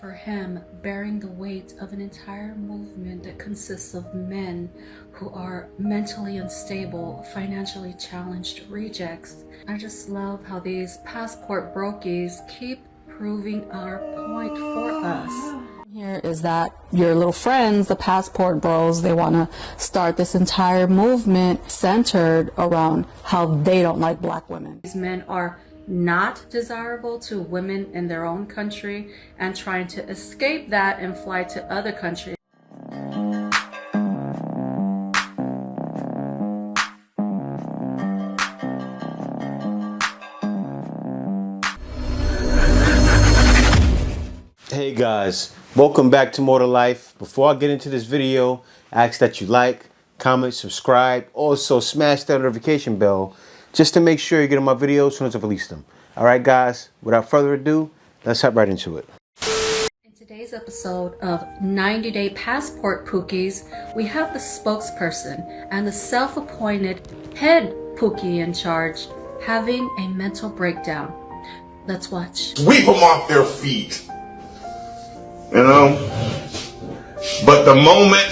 for him bearing the weight of an entire movement that consists of men who are mentally unstable, financially challenged rejects. I just love how these passport brokies keep proving our point for us. Here is that your little friends, the passport bros, they want to start this entire movement centered around how they don't like black women. These men are not desirable to women in their own country and trying to escape that and fly to other countries. Hey guys, welcome back to More to Life. Before I get into this video, I ask that you like, comment, subscribe, also smash that notification bell just to make sure you're getting my videos as soon as I release them. Alright guys, without further ado, let's hop right into it. In today's episode of 90-Day Passport Pookies, we have the spokesperson and the self-appointed head Pookie in charge having a mental breakdown. Let's watch. Sweep them off their feet. You know? But the moment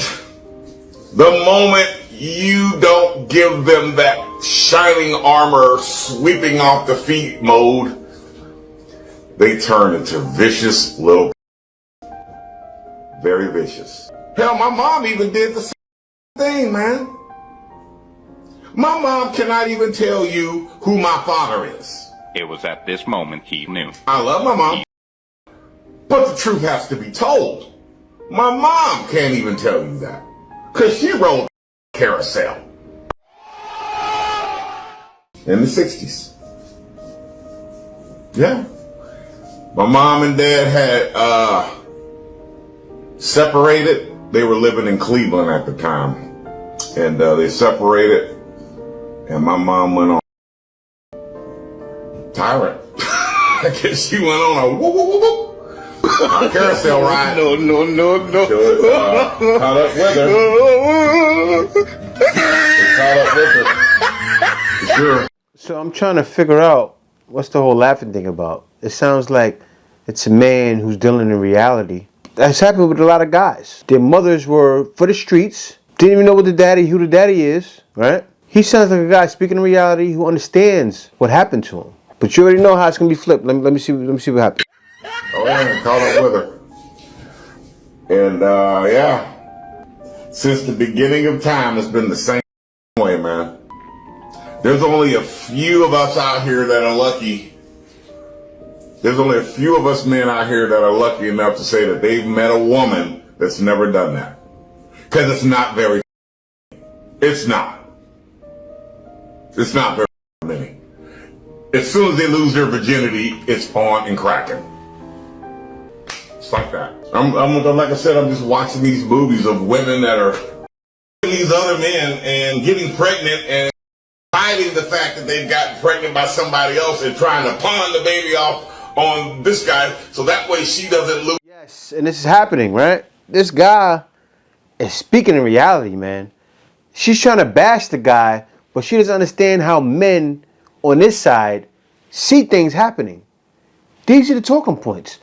you don't give them that shining armor, sweeping off the feet mode, they turn into vicious little, very vicious. Hell, my mom even did the same thing, man. My mom cannot even tell you who my father is. It was at this moment he knew. I love my mom, but the truth has to be told. My mom can't even tell you that, because she rode carousel in the 60s. Yeah. My mom and dad had separated. They were living in Cleveland at the time. And they separated. And my mom went on tyrant. I guess she went on a whoop, whoop, whoop, whoop. A carousel ride. No. Caught up with her. Caught up with her. For sure. So I'm trying to figure out what's the whole laughing thing about. It sounds like it's a man who's dealing in reality. That's happened with a lot of guys. Their mothers were for the streets, didn't even know who the daddy is, right? He sounds like a guy speaking in reality who understands what happened to him. But you already know how it's gonna be flipped. Let me see what happened. Oh yeah, caught up with her. And yeah, since the beginning of time, it's been the same way, man. There's only a few of us out here that are lucky. There's only a few of us men out here that are lucky enough to say that they've met a woman that's never done that. Because it's not very. It's not. It's not very many. As soon as they lose their virginity, it's on and cracking. It's like that. I'm like I said, I'm just watching these movies of women that are these other men and getting pregnant and hiding the fact that they've gotten pregnant by somebody else and trying to pawn the baby off on this guy so that way she doesn't lose. Yes, and this is happening, right? This guy is speaking in reality, man. She's trying to bash the guy, but she doesn't understand how men on this side see things happening. These are the talking points.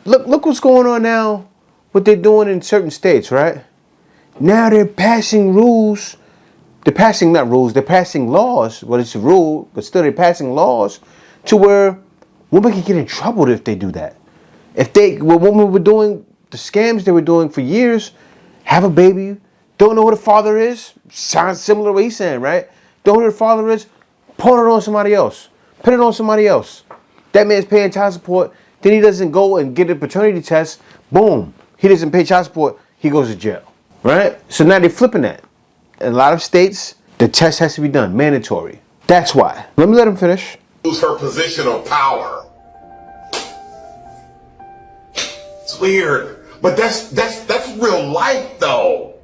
Look what's going on now, what they're doing in certain states, right? Now they're passing rules. They're passing not rules, they're passing laws. Well, it's a rule, but still they're passing laws to where women can get in trouble if they do that. What women were doing, the scams they were doing for years, have a baby, don't know who the father is, sounds similar to what he's saying, right? Don't know who the father is, put it on somebody else. Put it on somebody else. That man's paying child support, then he doesn't go and get a paternity test, boom, he doesn't pay child support, he goes to jail, right? So now they're flipping that. In a lot of states, the test has to be done, mandatory. That's why. Let me let him finish. Lose her position of power. It's weird, but that's real life, though.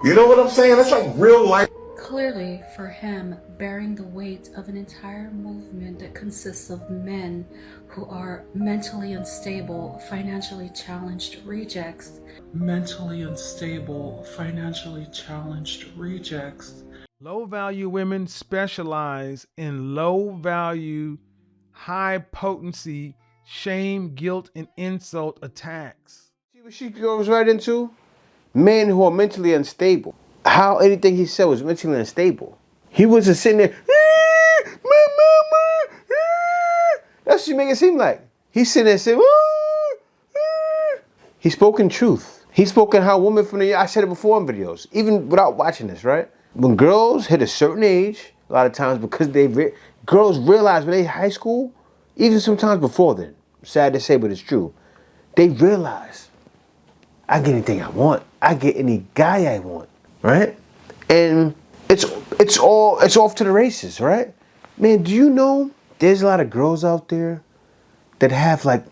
You know what I'm saying? That's like real life. Clearly, for him, bearing the weight of an entire movement that consists of men who are mentally unstable, financially challenged rejects. Mentally unstable, financially challenged rejects. Low-value women specialize in low-value, high-potency shame, guilt, and insult attacks. See what she goes right into? Men who are mentally unstable. How anything he said was mentally unstable. He wasn't sitting there, that's what you make it seem like. He's sitting there saying, he spoke in truth. He spoke in how women from the, I said it before in videos, even without watching this, right? When girls hit a certain age, a lot of times because girls realize when they high school, even sometimes before then, sad to say, but it's true, they realize, I get anything I want. I get any guy I want, right? And it's off to the races, right? Man, do you know there's a lot of girls out there that have like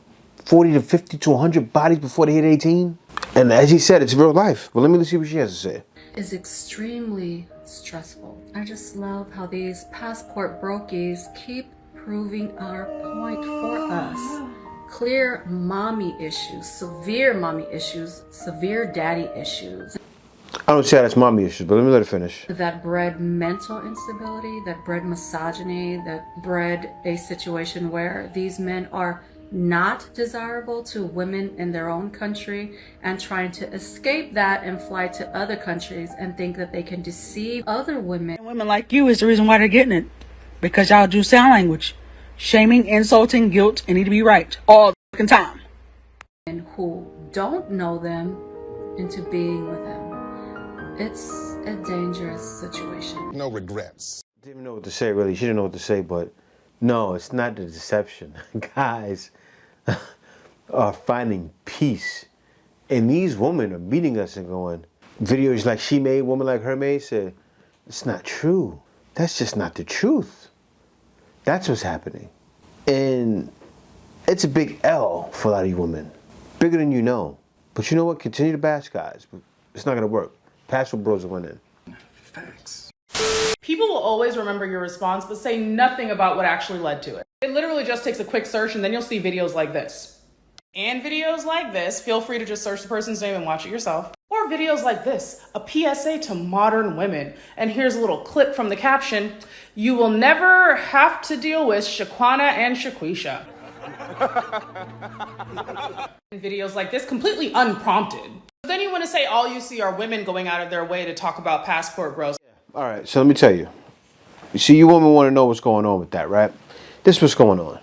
40 to 50 to 100 bodies before they hit 18? And as he said, it's real life. Well, let me see what she has to say. Is extremely stressful. I just love how these passport brokies keep proving our point for us. Clear mommy issues, severe daddy issues. I don't say that's mommy issues, but let me let her finish. That bred mental instability, that bred misogyny, that bred a situation where these men are not desirable to women in their own country and trying to escape that and fly to other countries and think that they can deceive other women. And women like you is the reason why they're getting it. Because y'all do sign language. Shaming, insulting, guilt, and need to be right all the time. And who don't know them into being with them. It's a dangerous situation. No regrets. Didn't even know what to say, really. She didn't know what to say, but no, it's not the deception. Guys are finding peace. And these women are meeting us and going, videos like she made, woman like her made, said, it's not true. That's just not the truth. That's what's happening. And it's a big L for a lot of you women. Bigger than you know. But you know what? Continue to bash guys. It's not going to work. Passport bros are winning. Facts. People will always remember your response, but say nothing about what actually led to it. It literally just takes a quick search and then you'll see videos like this. And videos like this, feel free to just search the person's name and watch it yourself. Or videos like this, a PSA to modern women. And here's a little clip from the caption, you will never have to deal with Shaquana and Shaquisha. And videos like this, completely unprompted. But then you want to say all you see are women going out of their way to talk about passport bros. All right, so let me tell you. You see, you women want to know what's going on with that, right? This is what's going on.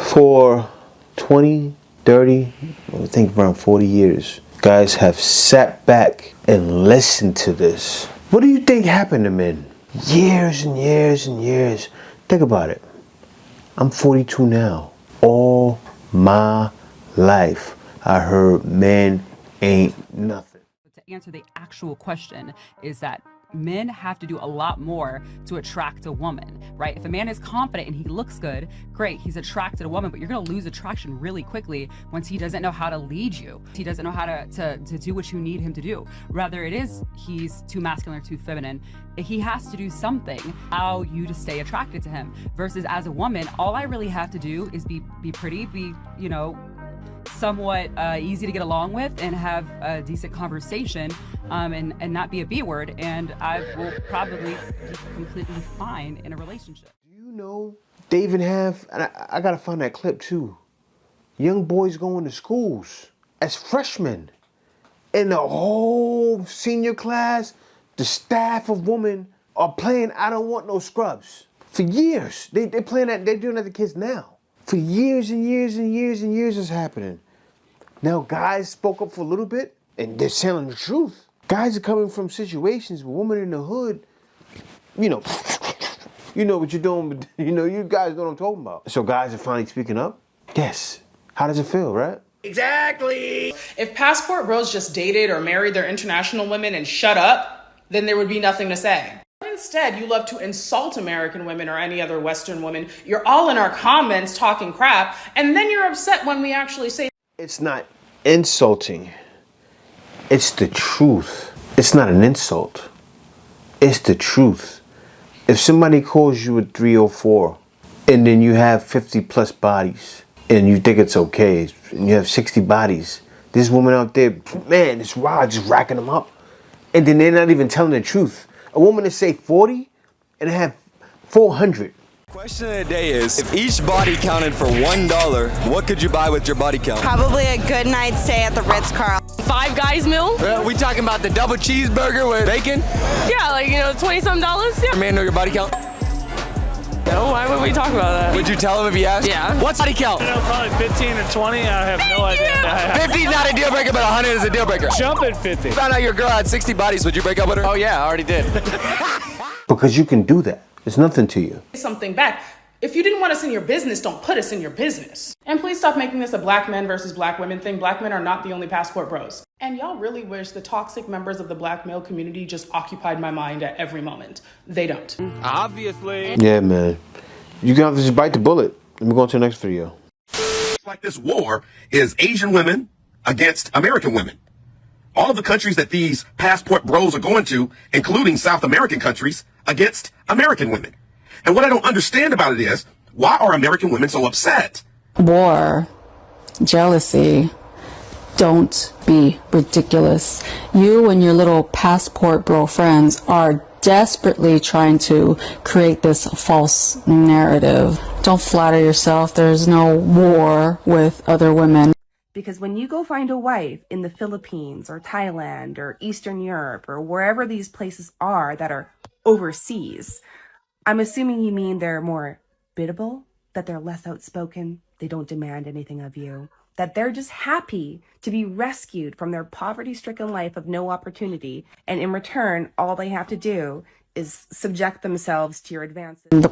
For 20, 30, I think around 40 years, guys have sat back and listened to this. What do you think happened to men? Years and years and years. Think about it. I'm 42 now. All my life, I heard men ain't nothing. To answer the actual question is that men have to do a lot more to attract a woman, right? If a man is confident and he looks good, great, he's attracted a woman, but you're gonna lose attraction really quickly once he doesn't know how to lead you. He doesn't know how to do what you need him to do. Rather it is he's too masculine or too feminine. He has to do something, allow you to stay attracted to him. Versus as a woman, all I really have to do is be pretty, be, you know, somewhat easy to get along with and have a decent conversation and not be a B word, and I will probably be completely fine in a relationship. Do you know they even have, and I gotta find that clip too, young boys going to schools as freshmen, and the whole senior class, the staff of women are playing I Don't Want No Scrubs. For years, they're playing that, they're doing that to kids now. For years and years and years and years it's happening. Now guys spoke up for a little bit and they're telling the truth. Guys are coming from situations with women in the hood, you know what you're doing, but you guys know what I'm talking about. So guys are finally speaking up? Yes. How does it feel, right? Exactly. If passport bros just dated or married their international women and shut up, then there would be nothing to say. Instead, you love to insult American women or any other Western woman. You're all in our comments talking crap, and then you're upset when we actually say... It's not insulting. It's the truth. It's not an insult. It's the truth. If somebody calls you a 304, and then you have 50 plus bodies, and you think it's okay, and you have 60 bodies, this woman out there, man, it's wild, just racking them up. And then they're not even telling the truth. A woman to say 40 and have 400. Question of the day is, if each body counted for $1, what could you buy with your body count? Probably a good night's stay at the Ritz-Carlton. Five Guys meal? We talking about the double cheeseburger with bacon? Yeah, like, you know, $20-some. Yeah. Your man know your body count? No, why would we talk about that? Would you tell him if he asked? Yeah. What's body count? You know, probably 15 or 20. I have no idea. 50 is not a deal breaker, but 100 is a deal breaker. Jumping 50. Found out your girl had 60 bodies. Would you break up with her? Oh yeah, I already did. Because you can do that. It's nothing to you. Something back. If you didn't want us in your business, don't put us in your business. And please stop making this a black men versus black women thing. Black men are not the only passport bros. And y'all really wish the toxic members of the black male community just occupied my mind at every moment. They don't. Obviously. Yeah, man. You have to just bite the bullet. Let me go on to the next video. Like this war is Asian women against American women. All of the countries that these passport bros are going to, including South American countries, against American women. And what I don't understand about it is, why are American women so upset? War, jealousy, don't be ridiculous. You and your little passport bro friends are desperately trying to create this false narrative. Don't flatter yourself. There's no war with other women. Because when you go find a wife in the Philippines or Thailand or Eastern Europe or wherever these places are that are overseas, I'm assuming you mean they're more biddable, that they're less outspoken, they don't demand anything of you, that they're just happy to be rescued from their poverty-stricken life of no opportunity, and in return, all they have to do is subject themselves to your advances. The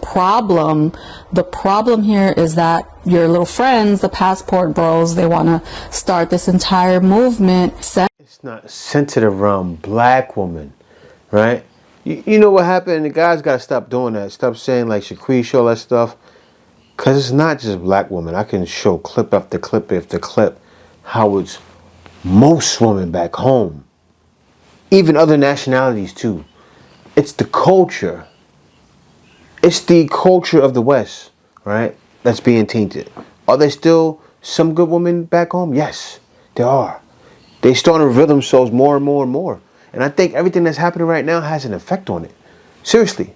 problem here is that your little friends, the passport bros, they want to start this entire movement. It's not centered around black women, right? You know what happened? The guys got to stop doing that. Stop saying like Shaquisha, all that stuff. Because it's not just black women. I can show clip after clip after clip how it's most women back home. Even other nationalities too. It's the culture. It's the culture of the West, right? That's being tainted. Are there still some good women back home? Yes, there are. They starting to reveal themselves more and more and more. And I think everything that's happening right now has an effect on it. Seriously.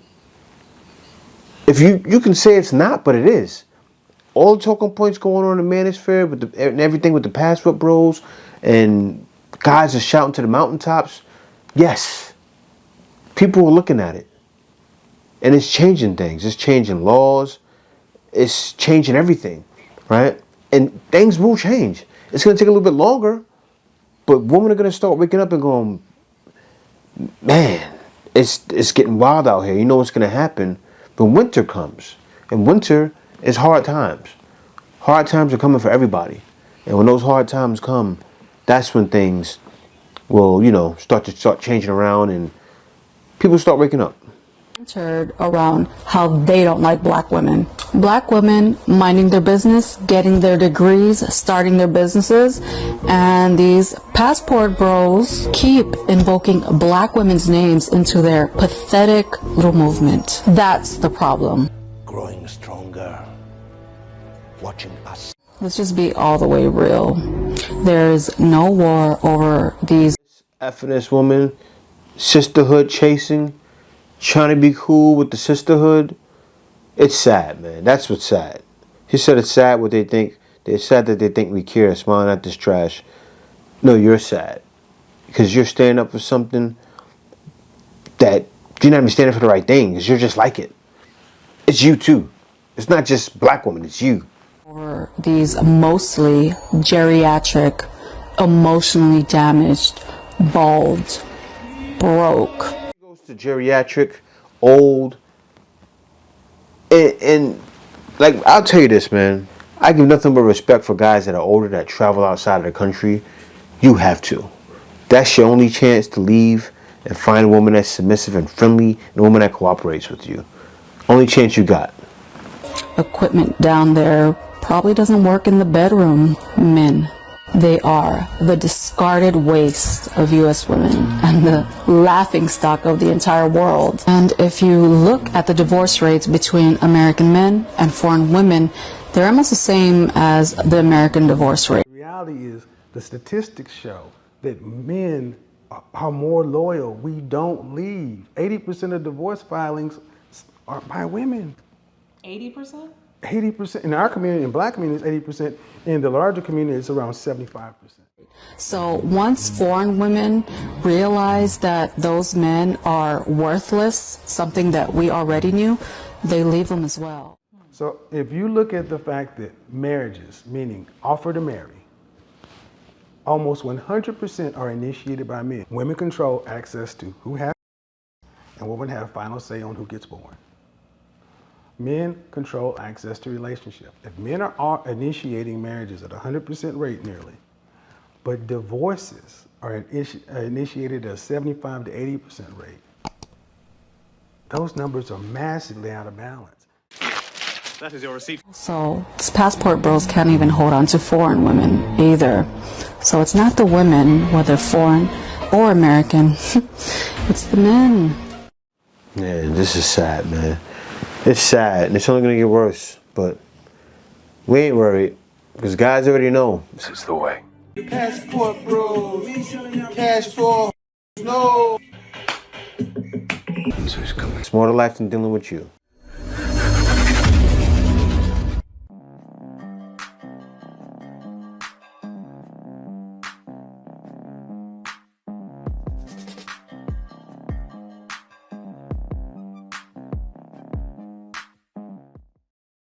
If you can say it's not, but it is. All the talking points going on in the manosphere and everything with the passport bros and guys are shouting to the mountaintops. Yes. People are looking at it. And it's changing things. It's changing laws. It's changing everything. Right? And things will change. It's going to take a little bit longer. But women are going to start waking up and going, man, it's getting wild out here. You know what's going to happen when winter comes. And winter is hard times. Hard times are coming for everybody. And when those hard times come, that's when things will, start changing around and people start waking up. Centered around how they don't like black women. Black women minding their business, getting their degrees, starting their businesses, and these passport bros keep invoking black women's names into their pathetic little movement. That's the problem. Growing stronger, watching us. Let's just be all the way real. There's no war over these Effing woman, sisterhood chasing, trying to be cool with the sisterhood. It's sad, man. That's what's sad. He said it's sad what they think. It's sad that they think we care, smiling at this trash. No, you're sad. Because you're standing up for something that you're not even standing for the right thing. Because you're just like it. It's you too. It's not just black women, it's you. Over these mostly geriatric, emotionally damaged, bald, broke. Goes to geriatric, old, and like I'll tell you this, man. I give nothing but respect for guys that are older that travel outside of the country. You have to. That's your only chance to leave and find a woman that's submissive and friendly and a woman that cooperates with you. Only chance you got. Equipment down there probably doesn't work in the bedroom, men. They are the discarded waste of U.S. women and the laughingstock of the entire world. And if you look at the divorce rates between American men and foreign women, they're almost the same as the American divorce rate. The reality is the statistics show that men are more loyal. We don't leave. 80% of divorce filings are by women. 80%? 80% in our community, in black communities, 80%. In the larger community, it's around 75%. So once foreign women realize that those men are worthless, something that we already knew, they leave them as well. So if you look at the fact that marriages, meaning offer to marry, almost 100% are initiated by men. Women control access to who has, and women have final say on who gets born. Men control access to relationships. If men are initiating marriages at 100% rate nearly, but divorces are initiated at a 75 to 80% rate, those numbers are massively out of balance. That is your receipt. So these passport bros can't even hold on to foreign women either. So it's not the women, whether foreign or American, it's the men. Yeah, this is sad, man. It's sad, and it's only gonna get worse. But we ain't worried, because guys already know. This is the way. Passport bros, cash for no. It's more to life than dealing with you.